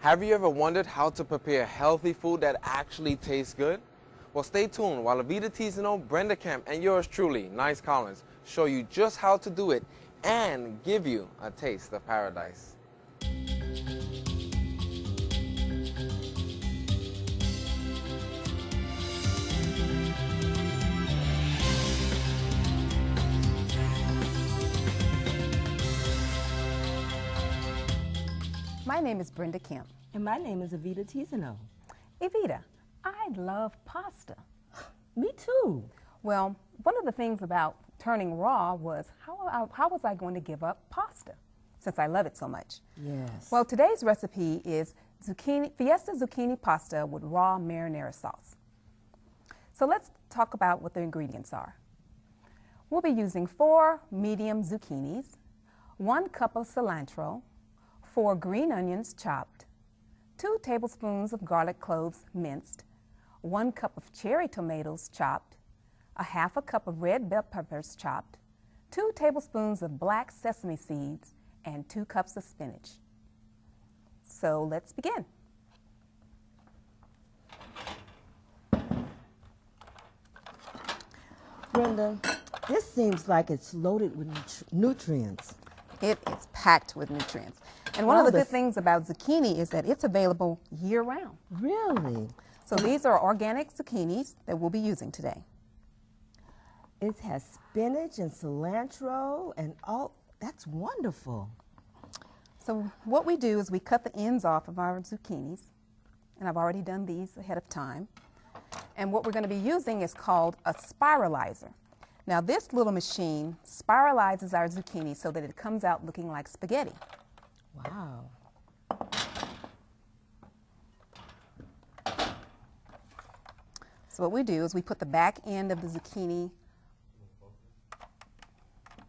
Have you ever wondered how to prepare healthy food that actually tastes good? Well, stay tuned while Avita Tizano, Brenda Kemp, and yours truly, Nice Collins, show you just how to do it and give you a taste of paradise. My name is Brenda Kemp. And my name is Avita Tizano. Evita, I love pasta. Me too. Well, one of the things about turning raw was how was I going to give up pasta since I love it so much? Yes. Well, today's recipe is Fiesta Zucchini pasta with raw marinara sauce. So let's talk about what the ingredients are. We'll be using 4 medium zucchinis, 1 cup of cilantro, 4 green onions chopped, 2 tablespoons of garlic cloves minced, 1 cup of cherry tomatoes chopped, a half a cup of red bell peppers chopped, 2 tablespoons of black sesame seeds, and 2 cups of spinach. So let's begin. Brenda, this seems like it's loaded with nutrients. It is packed with nutrients. And one of the good things about zucchini is that it's available year-round. Really? So these are organic zucchinis that we'll be using today. It has spinach and cilantro and all. That's wonderful. So what we do is we cut the ends off of our zucchinis, and I've already done these ahead of time. And what we're going to be using is called a spiralizer. Now this little machine spiralizes our zucchini so that it comes out looking like spaghetti. Wow. So what we do is we put the back end of the zucchini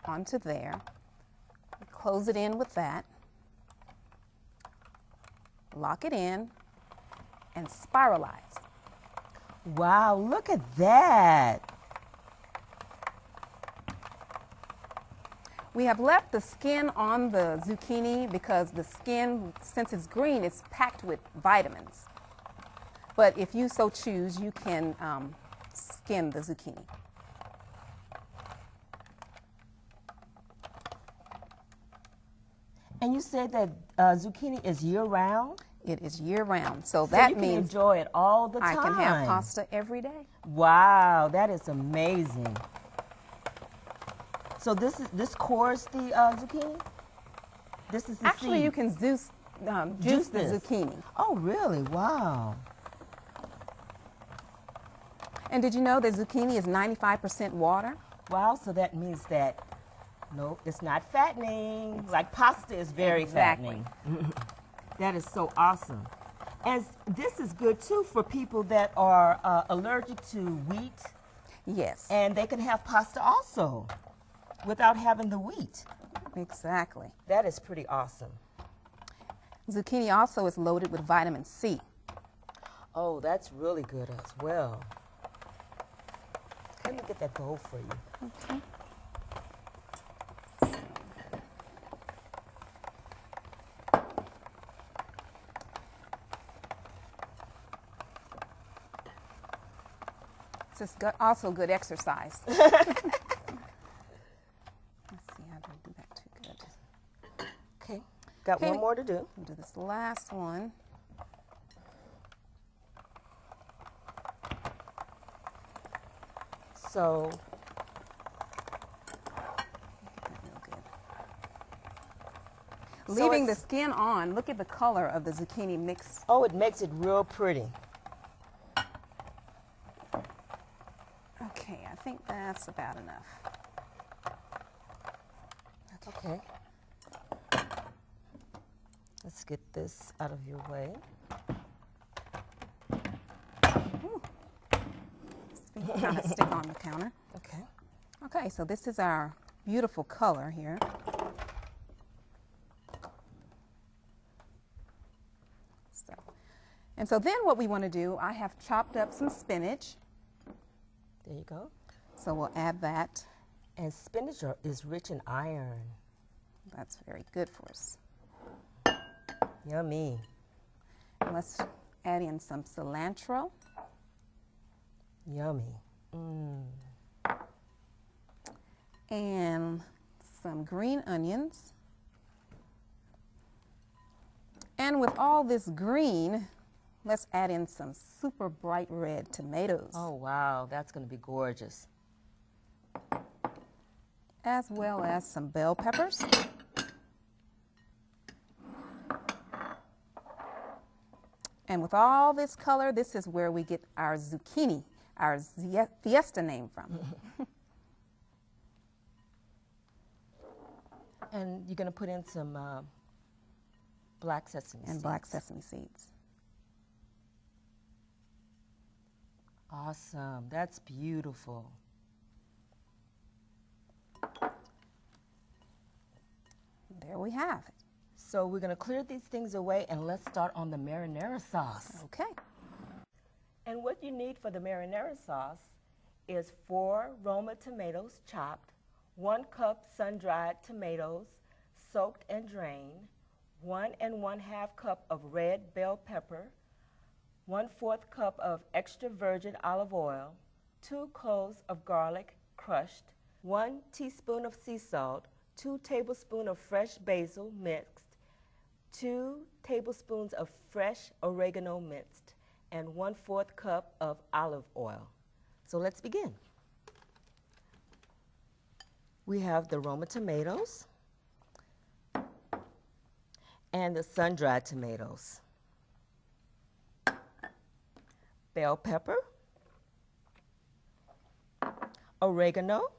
onto there, we close it in with that, lock it in, and spiralize. Wow, look at that. We have left the skin on the zucchini because the skin, since it's green, it's packed with vitamins. But if you so choose, you can skin the zucchini. And you said that zucchini is year-round? It is year-round, so So that you can means enjoy it all the I time. can have pasta every day. Wow, that is amazing. So this cores the zucchini? This is the Actually, seed. you can juice the this. zucchini. Oh, really? Wow. And did you know that zucchini is 95% water? Wow, so that means that, no, it's not fattening. Like pasta is very Exactly. fattening. That is so awesome. And this is good, too, for people that are allergic to wheat. Yes. And they can have pasta also without having the wheat. Exactly. That is pretty awesome. Zucchini also is loaded with vitamin C. Oh, that's really good as well. Let me get that bowl for you. Okay. It's also good exercise. Let's see, I didn't do that too good. Okay, got Okay. one more to do. We'll do this last one. So, Leaving the it's- skin on, look at the color of the zucchini mix. oh, it makes it real pretty. Okay, I think that's about enough. Okay. Let's get this out of your way. It's kind of stick on the counter. Okay. Okay, so this is our beautiful color here. So then what we want to do, I have chopped up some spinach. There you go. So we'll add that. And spinach is rich in iron. That's very good for us. Yummy. Let's add in some cilantro. Yummy. And some green onions. And with all this green, let's add in some super bright red tomatoes. Oh, wow, that's going to be gorgeous. As well as some bell peppers. And with all this color, this is where we get our zucchini, our Fiesta name from. And you're going to put in some black sesame seeds. And black sesame seeds. Awesome. That's beautiful. There we have it. So we're going to clear these things away and let's start on the marinara sauce. Okay. And what you need for the marinara sauce is 4 Roma tomatoes chopped, 1 cup sun-dried tomatoes soaked and drained, 1 1/2 cup of red bell pepper, 1/4 cup of extra virgin olive oil, 2 cloves of garlic crushed, 1 teaspoon of sea salt, 2 tablespoons of fresh basil mixed, 2 tablespoons of fresh oregano minced, and 1/4 cup of olive oil. So let's begin. We have the Roma tomatoes and the sun-dried tomatoes, bell pepper, oregano,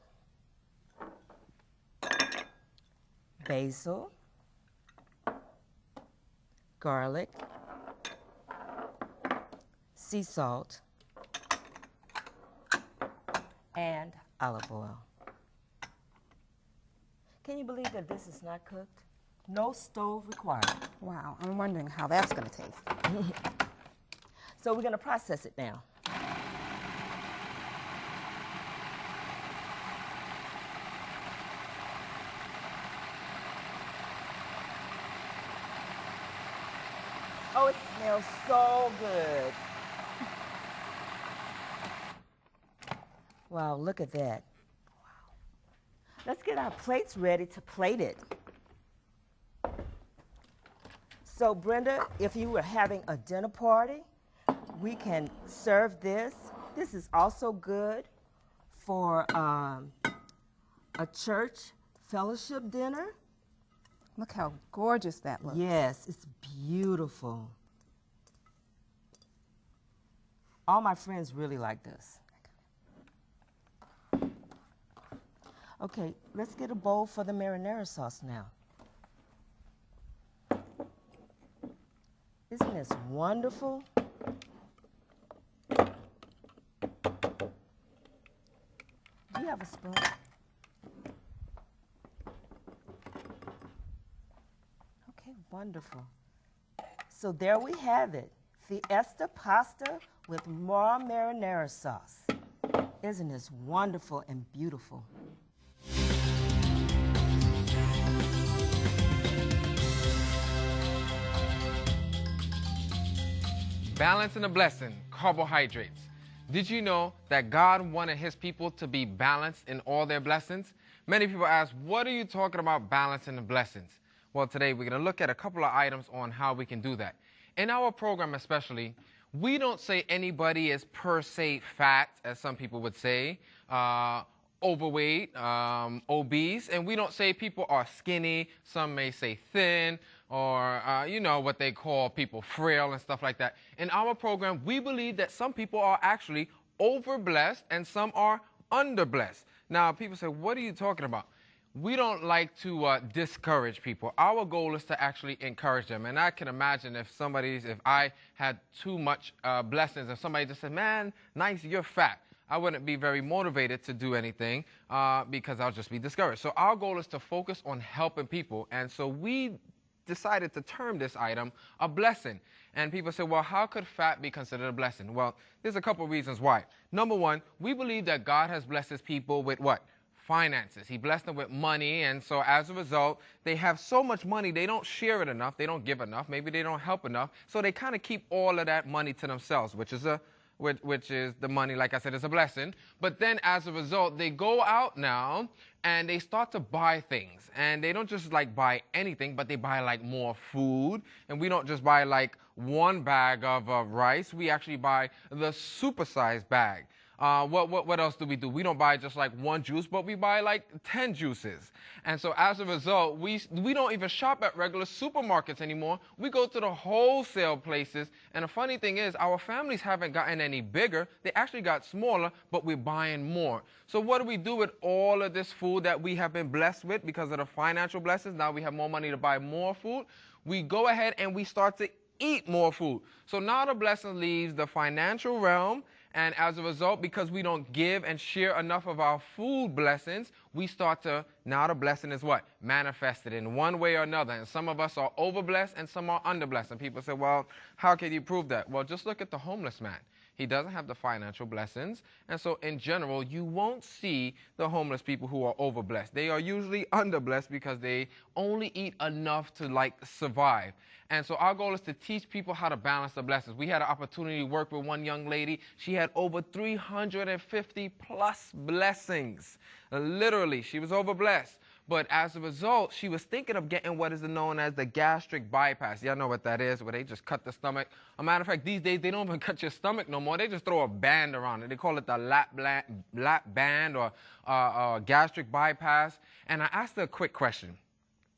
basil, garlic, sea salt, and olive oil. Can you believe that this is not cooked? No stove required. Wow, I'm wondering how that's going to taste. So we're going to process it now. Oh, it smells so good. Wow, look at that. Wow. Let's get our plates ready to plate it. So Brenda, if you were having a dinner party, we can serve this. This is also good for a church fellowship dinner. Look how gorgeous that looks. Yes, it's beautiful. All my friends really like this. Okay, let's get a bowl for the marinara sauce now. Isn't this wonderful? Do you have a spoon? Okay, wonderful. So there we have it. Fiesta pasta with raw marinara sauce. Isn't this wonderful and beautiful? Balance and a blessing, carbohydrates. Did you know that God wanted his people to be balanced in all their blessings? Many people ask, what are you talking about balancing the blessings? Well, today we're going to look at a couple of items on how we can do that. In our program especially, we don't say anybody is per se fat, as some people would say, overweight, obese, and we don't say people are skinny. Some may say thin, or, you know, what they call people frail and stuff like that. In our program, we believe that some people are actually over-blessed and some are under-blessed. Now, people say, what are you talking about? We don't like to discourage people. Our goal is to actually encourage them. And I can imagine if I had too much blessings, if somebody just said, man, nice, you're fat, I wouldn't be very motivated to do anything because I'll just be discouraged. So our goal is to focus on helping people. And so we decided to term this item a blessing. And people say, well, how could fat be considered a blessing? Well, there's a couple of reasons why. Number one, we believe that God has blessed his people with what? finances. He blessed them with money, and so as a result, they have so much money, they don't share it enough, they don't give enough, maybe they don't help enough, so they kind of keep all of that money to themselves, which is the money, like I said, is a blessing. But then as a result, they go out now and they start to buy things. And they don't just like buy anything, but they buy like more food. And we don't just buy like one bag of rice. We actually buy the supersized bag. What else do? We don't buy just like one juice, but we buy like 10 juices. And so as a result, we don't even shop at regular supermarkets anymore. We go to the wholesale places. And the funny thing is, our families haven't gotten any bigger. They actually got smaller, but we're buying more. So what do we do with all of this food that we have been blessed with because of the financial blessings? Now we have more money to buy more food. We go ahead and we start to eat more food. So now the blessing leaves the financial realm. And as a result, because we don't give and share enough of our food blessings, we start to, now the blessing is what? Manifested in one way or another. And some of us are overblessed and some are underblessed. And people say, well, how can you prove that? Well, just look at the homeless man. He doesn't have the financial blessings. And so in general, you won't see the homeless people who are overblessed. They are usually underblessed because they only eat enough to like survive. And so our goal is to teach people how to balance the blessings. We had an opportunity to work with one young lady. She had over 350 plus blessings. Literally, she was overblessed. But as a result, she was thinking of getting what is known as the gastric bypass. Y'all know what that is, where they just cut the stomach. As a matter of fact, these days, they don't even cut your stomach no more. They just throw a band around it. They call it the lap band or gastric bypass. And I asked her a quick question.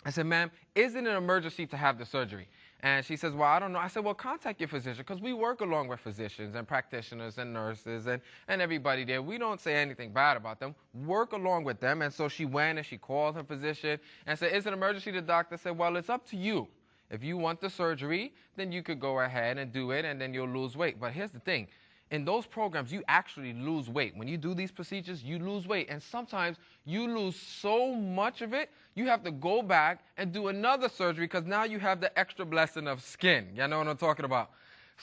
I said, ma'am, is it an emergency to have the surgery? And she says, well, I don't know. I said, well, contact your physician, because we work along with physicians and practitioners and nurses and everybody there. We don't say anything bad about them. Work along with them. And so she went and she called her physician and said, is it an emergency? The doctor said, well, it's up to you. If you want the surgery, then you could go ahead and do it, and then you'll lose weight. But here's the thing. In those programs, you actually lose weight. When you do these procedures, you lose weight. And sometimes you lose so much of it, you have to go back and do another surgery because now you have the extra blessing of skin. Y'all know what I'm talking about?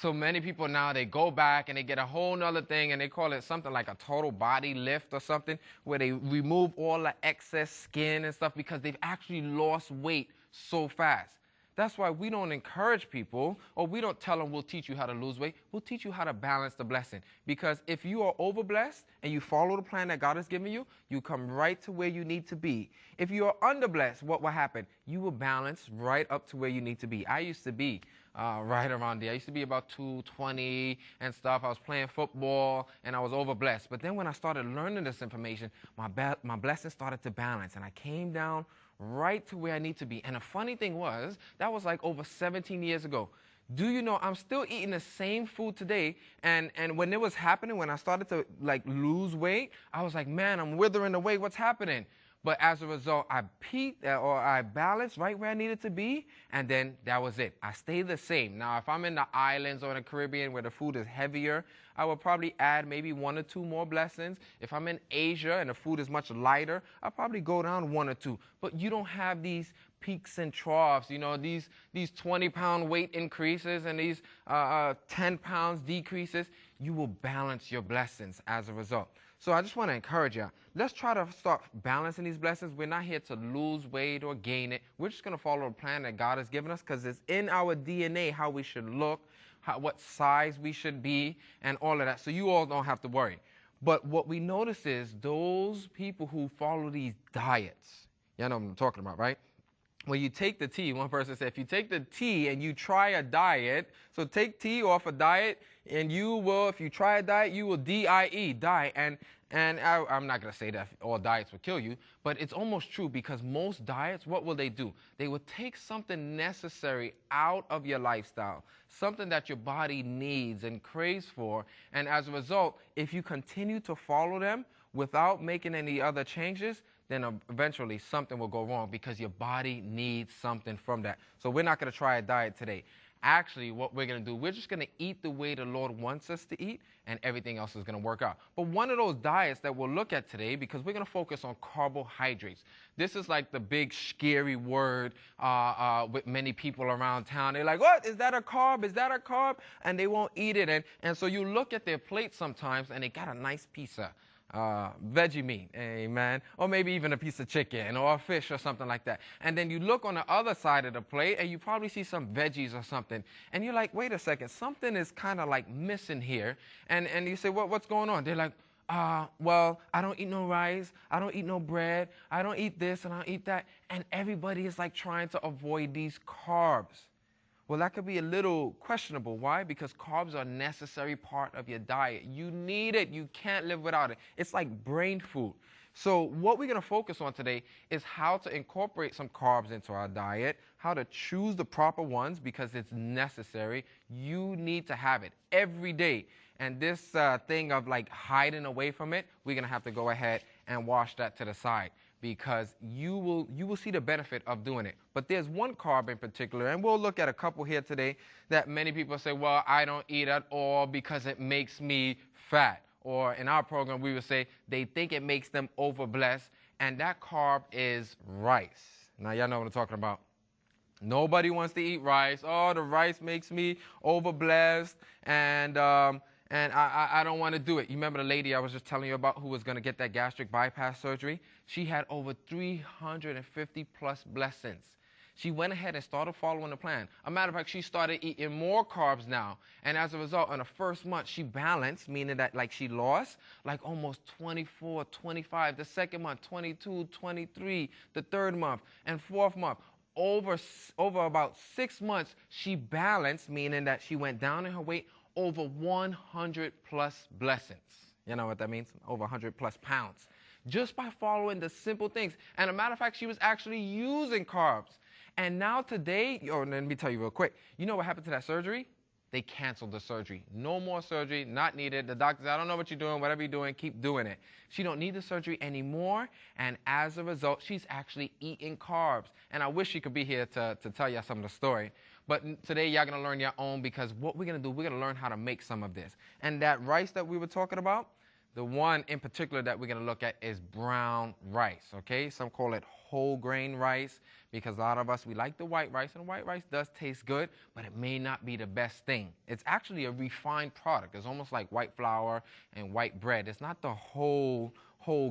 So many people now, they go back and they get a whole nother thing, and they call it something like a total body lift or something, where they remove all the excess skin and stuff because they've actually lost weight so fast. That's why we don't encourage people, or we don't tell them we'll teach you how to lose weight. We'll teach you how to balance the blessing. Because if you are overblessed and you follow the plan that God has given you, you come right to where you need to be. If you are underblessed, what will happen? You will balance right up to where you need to be. I used to be right around there. I used to be about 220 and stuff. I was playing football and I was overblessed. But then when I started learning this information, my blessing started to balance, and I came down right to where I need to be. And the funny thing was, that was like over 17 years ago. Do you know, I'm still eating the same food today, and when it was happening, when I started to like lose weight, I was like, man, I'm withering away, what's happening? But as a result, I peaked or I balanced right where I needed to be, and then that was it. I stayed the same. Now, if I'm in the islands or in the Caribbean where the food is heavier, I will probably add maybe 1 or 2 more blessings. If I'm in Asia and the food is much lighter, I'll probably go down 1 or 2. But you don't have these peaks and troughs, you know, these 20-pound weight increases and these 10 pounds decreases. You will balance your blessings as a result. So I just want to encourage you. Let's try to start balancing these blessings. We're not here to lose weight or gain it. We're just going to follow the plan that God has given us, because it's in our DNA how we should look, what size we should be, and all of that. So you all don't have to worry. But what we notice is those people who follow these diets, you know what I'm talking about, right? When you take the T, one person said, if you take the T and you try a diet, so take T off a diet, and you will, if you try a diet, you will D-I-E, die. And I'm not going to say that all diets will kill you, but it's almost true, because most diets, what will they do? They will take something necessary out of your lifestyle, something that your body needs and craves for. And as a result, if you continue to follow them without making any other changes, then eventually something will go wrong, because your body needs something from that. So we're not going to try a diet today. Actually, what we're going to do, we're just going to eat the way the Lord wants us to eat, and everything else is going to work out. But one of those diets that we'll look at today, because we're going to focus on carbohydrates. This is like the big scary word with many people around town. They're like, what? Is that a carb? Is that a carb? And they won't eat it. And so you look at their plate sometimes, and they got a nice piece of veggie meat, amen, or maybe even a piece of chicken or a fish or something like that. And then you look on the other side of the plate and you probably see some veggies or something. And you're like, wait a second, something is kind of like missing here. And you say, what's going on? They're like, well, I don't eat no rice, I don't eat no bread, I don't eat this and I don't eat that. And everybody is like trying to avoid these carbs. Well, that could be a little questionable. Why? Because carbs are a necessary part of your diet. You need it. You can't live without it. It's like brain food. So what we're going to focus on today is how to incorporate some carbs into our diet, how to choose the proper ones because it's necessary. You need to have it every day. And this thing of like hiding away from it, we're going to have to go ahead and wash that to the side, because you will see the benefit of doing it. But there's one carb in particular, and we'll look at a couple here today, that many people say, well, I don't eat at all because it makes me fat. Or in our program, we would say they think it makes them overblessed, and that carb is rice. Now, y'all know what I'm talking about. Nobody wants to eat rice. Oh, the rice makes me overblessed, and I don't want to do it. You remember the lady I was just telling you about who was going to get that gastric bypass surgery? She had over 350 plus blessings. She went ahead and started following the plan. A matter of fact, she started eating more carbs now. And as a result, in the first month, she balanced, meaning that like she lost like almost 24, 25. The second month, 22, 23. The third month and fourth month. Over about 6 months, she balanced, meaning that she went down in her weight over 100 plus blessings. You know what that means? Over 100 plus pounds. Just by following the simple things. And a matter of fact, she was actually using carbs. And now today, let me tell you real quick. You know what happened to that surgery? They canceled the surgery. No more surgery, not needed. The doctor said, I don't know what you're doing. Whatever you're doing, keep doing it. She don't need the surgery anymore. And as a result, she's actually eating carbs. And I wish she could be here to tell you some of the story. But today, y'all going to learn your own, because what we're going to do, we're going to learn how to make some of this. And that rice that we were talking about, the one in particular that we're going to look at is brown rice, okay? Some call it whole grain rice, because a lot of us, we like the white rice, and white rice does taste good, but it may not be the best thing. It's actually a refined product. It's almost like white flour and white bread. It's not the whole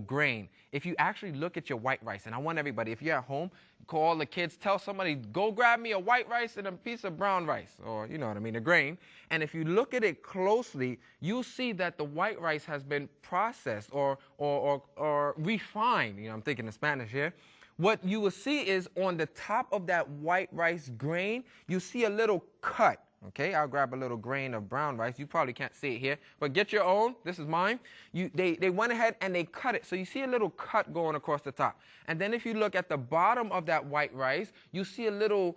grain. If you actually look at your white rice, and I want everybody, if you're at home, call the kids, tell somebody, go grab me a white rice and a piece of brown rice, or you know what I mean, a grain. And if you look at it closely, you'll see that the white rice has been processed or refined. You know, I'm thinking in Spanish here. What you will see is on the top of that white rice grain, you see a little cut. Okay, I'll grab a little grain of brown rice. You probably can't see it here, but get your own. This is mine. They went ahead and they cut it. So you see a little cut going across the top. And then if you look at the bottom of that white rice, you see a little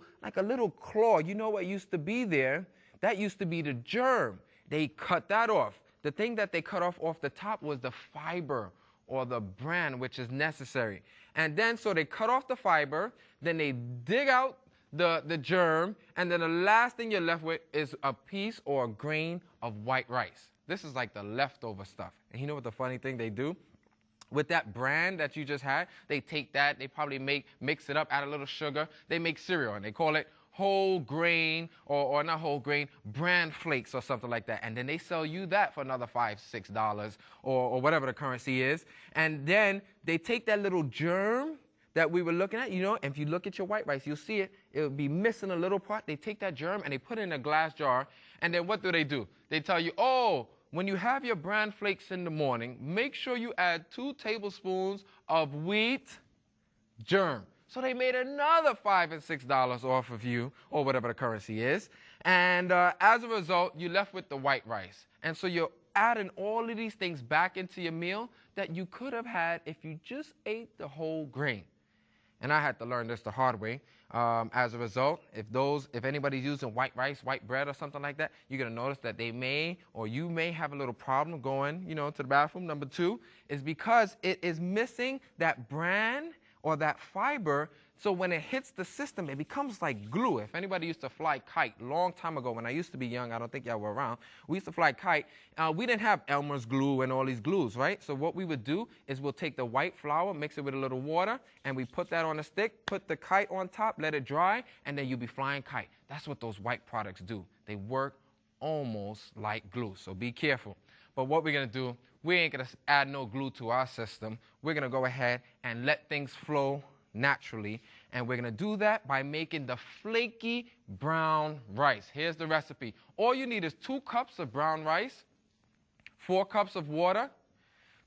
claw. You know what used to be there? That used to be the germ. They cut that off. The thing that they cut off the top was the fiber or the bran, which is necessary. And then so they cut off the fiber, then they dig out the germ, and then the last thing you're left with is a piece or a grain of white rice. This is like the leftover stuff. And you know what the funny thing they do? With that bran that you just had, they take that, they probably mix it up, add a little sugar, they make cereal, and they call it whole grain, or not whole grain, bran flakes or something like that. And then they sell you that for another $5, $6, or whatever the currency is. And then they take that little germ that we were looking at, you know, and if you look at your white rice, you'll see it. It'll be missing a little part. They take that germ and they put it in a glass jar. And then what do? They tell you, oh, when you have your bran flakes in the morning, make sure you add 2 tablespoons of wheat germ. So they made another $5 and $6 off of you, or whatever the currency is. And as a result, you're left with the white rice. And so you're adding all of these things back into your meal that you could have had if you just ate the whole grain. And I had to learn this the hard way. As a result, if anybody's using white rice, white bread, or something like that, you're going to notice that you may have a little problem going, to the bathroom. Number 2 is because it is missing that bran or that fiber. So when it hits the system, it becomes like glue. If anybody used to fly kite long time ago, when I used to be young, I don't think y'all were around, we used to fly kite. We didn't have Elmer's glue and all these glues, right? So what we would do is we'll take the white flour, mix it with a little water, and we put that on a stick, put the kite on top, let it dry, and then you'll be flying kite. That's what those white products do. They work almost like glue, so be careful. But what we're going to do, we ain't going to add no glue to our system. We're going to go ahead and let things flow naturally. And we're going to do that by making the flaky brown rice. Here's the recipe. All you need is 2 cups of brown rice, 4 cups of water,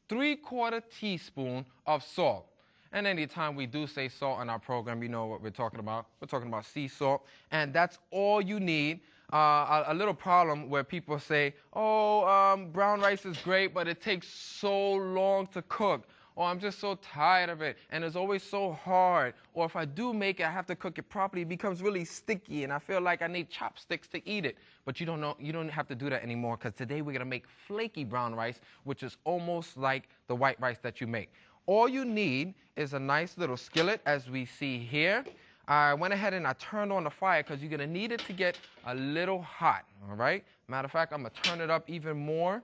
3/4 teaspoon of salt. And anytime we do say salt in our program, you know what we're talking about. We're talking about sea salt. And that's all you need. A little problem where people say, brown rice is great, but it takes so long to cook. Or I'm just so tired of it, and it's always so hard. Or if I do make it, I have to cook it properly. It becomes really sticky, and I feel like I need chopsticks to eat it. But you don't have to do that anymore, because today we're going to make flaky brown rice, which is almost like the white rice that you make. All you need is a nice little skillet, as we see here. I went ahead and I turned on the fire because you're going to need it to get a little hot, all right? Matter of fact, I'm going to turn it up even more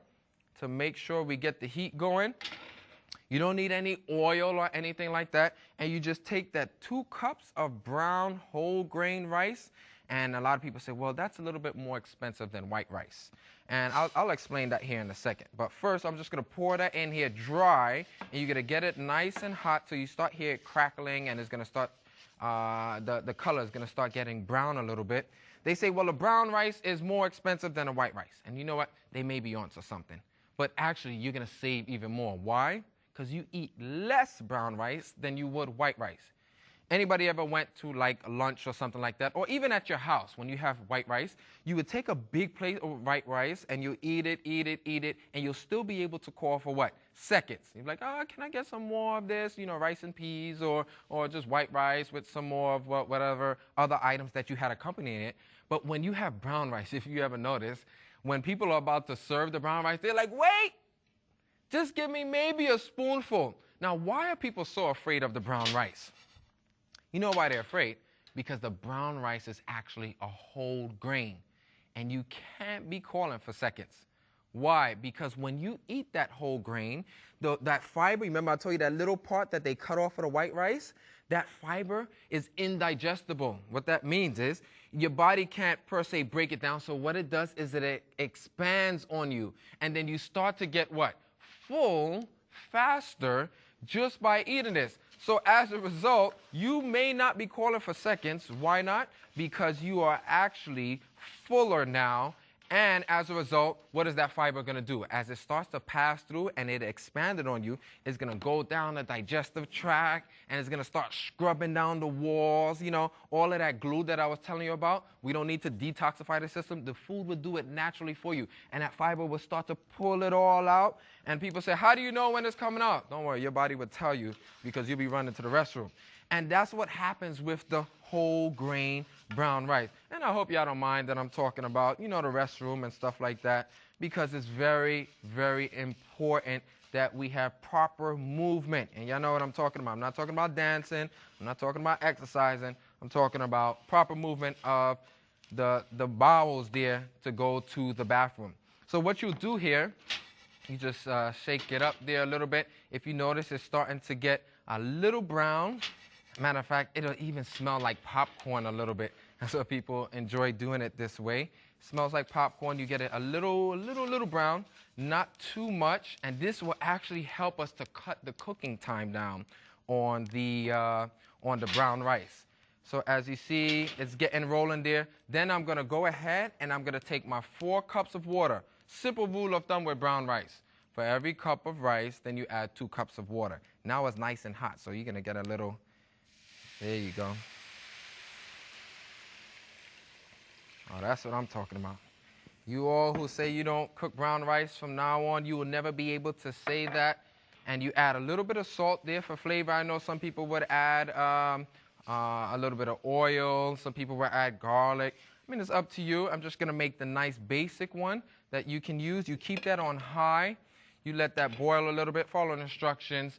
to make sure we get the heat going. You don't need any oil or anything like that. And you just take that 2 cups of brown whole grain rice. And a lot of people say, well, that's a little bit more expensive than white rice. And I'll explain that here in a second. But first, I'm just going to pour that in here dry. And you're going to get it nice and hot. So you start here it crackling, and it's going to start, the color is going to start getting brown a little bit. They say, well, a brown rice is more expensive than a white rice. And you know what? They may be onto something. But actually, you're going to save even more. Why? Because you eat less brown rice than you would white rice. Anybody ever went to like lunch or something like that? Or even at your house, when you have white rice, you would take a big plate of white rice and you eat it, and you'll still be able to call for what? Seconds. You're like, can I get some more of this? You know, rice and peas, or just white rice with some more of whatever other items that you had accompanying it. But when you have brown rice, if you ever notice, when people are about to serve the brown rice, they're like, wait! Just give me maybe a spoonful. Now, why are people so afraid of the brown rice? You know why they're afraid? Because the brown rice is actually a whole grain, and you can't be calling for seconds. Why? Because when you eat that whole grain, that fiber, remember I told you that little part that they cut off of the white rice? That fiber is indigestible. What that means is your body can't per se break it down, so what it does is that it expands on you, and then you start to get what? Full faster just by eating this. So as a result, you may not be calling for seconds. Why not? Because you are actually fuller now. And as a result, what is that fiber going to do? As it starts to pass through and it expanded on you, it's going to go down the digestive tract, and it's going to start scrubbing down the walls, you know, all of that glue that I was telling you about. We don't need to detoxify the system. The food will do it naturally for you. And that fiber will start to pull it all out. And people say, how do you know when it's coming out? Don't worry, your body will tell you, because you'll be running to the restroom. And that's what happens with the whole grain brown rice. And I hope y'all don't mind that I'm talking about, you know, the restroom and stuff like that, because it's very, very important that we have proper movement. And y'all know what I'm talking about. I'm not talking about dancing. I'm not talking about exercising. I'm talking about proper movement of the bowels there to go to the bathroom. So what you do here, you just shake it up there a little bit. If you notice, it's starting to get a little brown. Matter of fact, it'll even smell like popcorn a little bit. That's why people enjoy doing it this way. It smells like popcorn. You get it a little brown, not too much. And this will actually help us to cut the cooking time down on the brown rice. So as you see, it's getting rolling there. Then I'm going to go ahead and I'm going to take my 4 cups of water. Simple rule of thumb with brown rice. For every cup of rice, then you add 2 cups of water. Now it's nice and hot, so you're going to get a little... There you go. Oh, that's what I'm talking about. You all who say you don't cook brown rice, from now on, you will never be able to say that. And you add a little bit of salt there for flavor. I know some people would add a little bit of oil. Some people would add garlic. I mean, it's up to you. I'm just going to make the nice basic one that you can use. You keep that on high. You let that boil a little bit. Follow the instructions.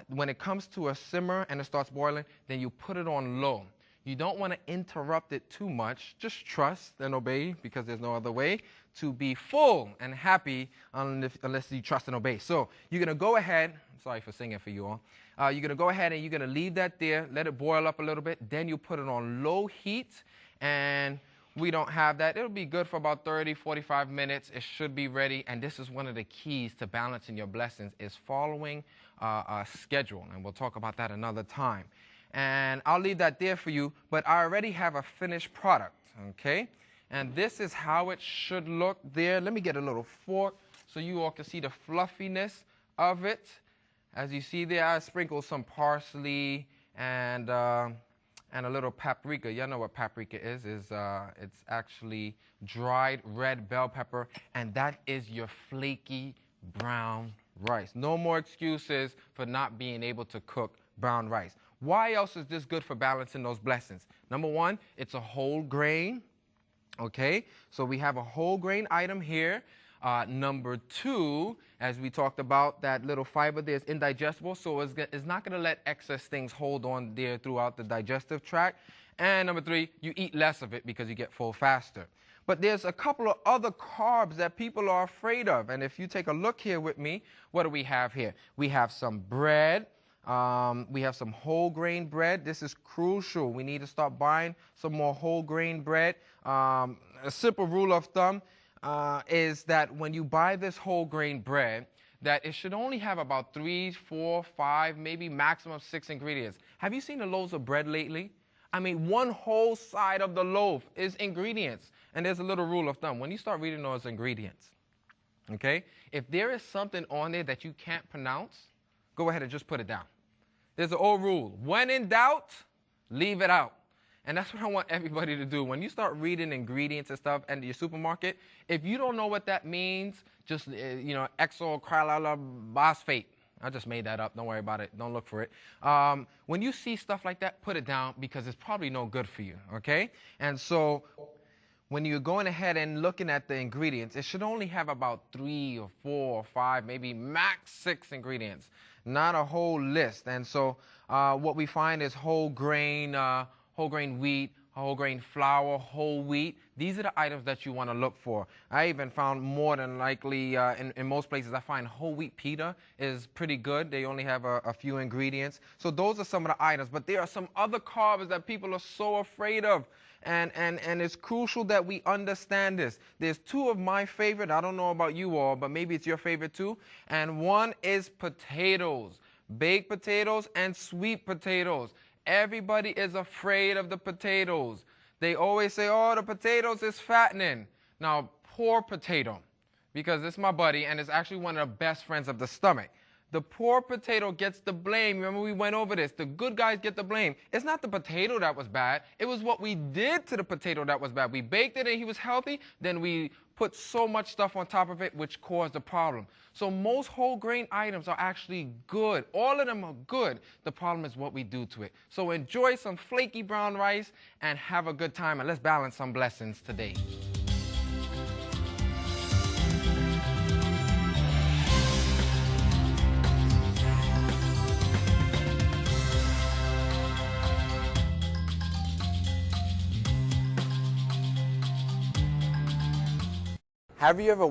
When it comes to a simmer and it starts boiling, then you put it on low. You don't want to interrupt it too much. Just trust and obey, because there's no other way to be full and happy unless you trust and obey. So you're going to go ahead. I'm sorry for singing for you all. You're going to go ahead and you're going to leave that there, let it boil up a little bit. Then you put it on low heat. And we don't have that. It'll be good for about 30, 45 minutes. It should be ready. And this is one of the keys to balancing your blessings is following a schedule. And we'll talk about that another time. And I'll leave that there for you. But I already have a finished product, okay? And this is how it should look there. Let me get a little fork so you all can see the fluffiness of it. As you see there, I sprinkled some parsley and a little paprika. Y'all know what paprika is. It's actually dried red bell pepper, and that is your flaky brown rice. No more excuses for not being able to cook brown rice. Why else is this good for balancing those blessings? Number one, it's a whole grain, okay? So we have a whole grain item here. Number two, as we talked about, that little fiber there is indigestible, so it's not going to let excess things hold on there throughout the digestive tract. And number three, you eat less of it because you get full faster. But there's a couple of other carbs that people are afraid of. And if you take a look here with me, what do we have here? We have some bread. We have some whole grain bread. This is crucial. We need to start buying some more whole grain bread. A simple rule of thumb is that when you buy this whole grain bread, that it should only have about 3, 4, 5, maybe maximum 6 ingredients. Have you seen the loaves of bread lately? I mean, one whole side of the loaf is ingredients. And there's a little rule of thumb. When you start reading those ingredients, okay, if there is something on there that you can't pronounce, go ahead and just put it down. There's an old rule. When in doubt, leave it out. And that's what I want everybody to do. When you start reading ingredients and stuff at your supermarket, if you don't know what that means, just, hexylcrylphosphate. I just made that up. Don't worry about it. Don't look for it. When you see stuff like that, put it down because it's probably no good for you, okay? And so when you're going ahead and looking at the ingredients, it should only have about 3 or 4 or 5, maybe max 6 ingredients, not a whole list. And so what we find is whole grain wheat, whole grain flour, whole wheat. These are the items that you want to look for. I even found more than likely, in most places, I find whole wheat pita is pretty good. They only have a few ingredients. So those are some of the items. But there are some other carbs that people are so afraid of. And it's crucial that we understand this. There's 2 of my favorite. I don't know about you all, but maybe it's your favorite too. And one is potatoes, baked potatoes and sweet potatoes. Everybody is afraid of the potatoes. They always say, oh, the potatoes is fattening. Now, poor potato, because it's my buddy and it's actually one of the best friends of the stomach. The poor potato gets the blame. Remember we went over this. The good guys get the blame. It's not the potato that was bad. It was what we did to the potato that was bad. We baked it and he was healthy. Then we put so much stuff on top of it which caused the problem. So most whole grain items are actually good. All of them are good. The problem is what we do to it. So enjoy some flaky brown rice and have a good time. And let's balance some blessings today. Have you ever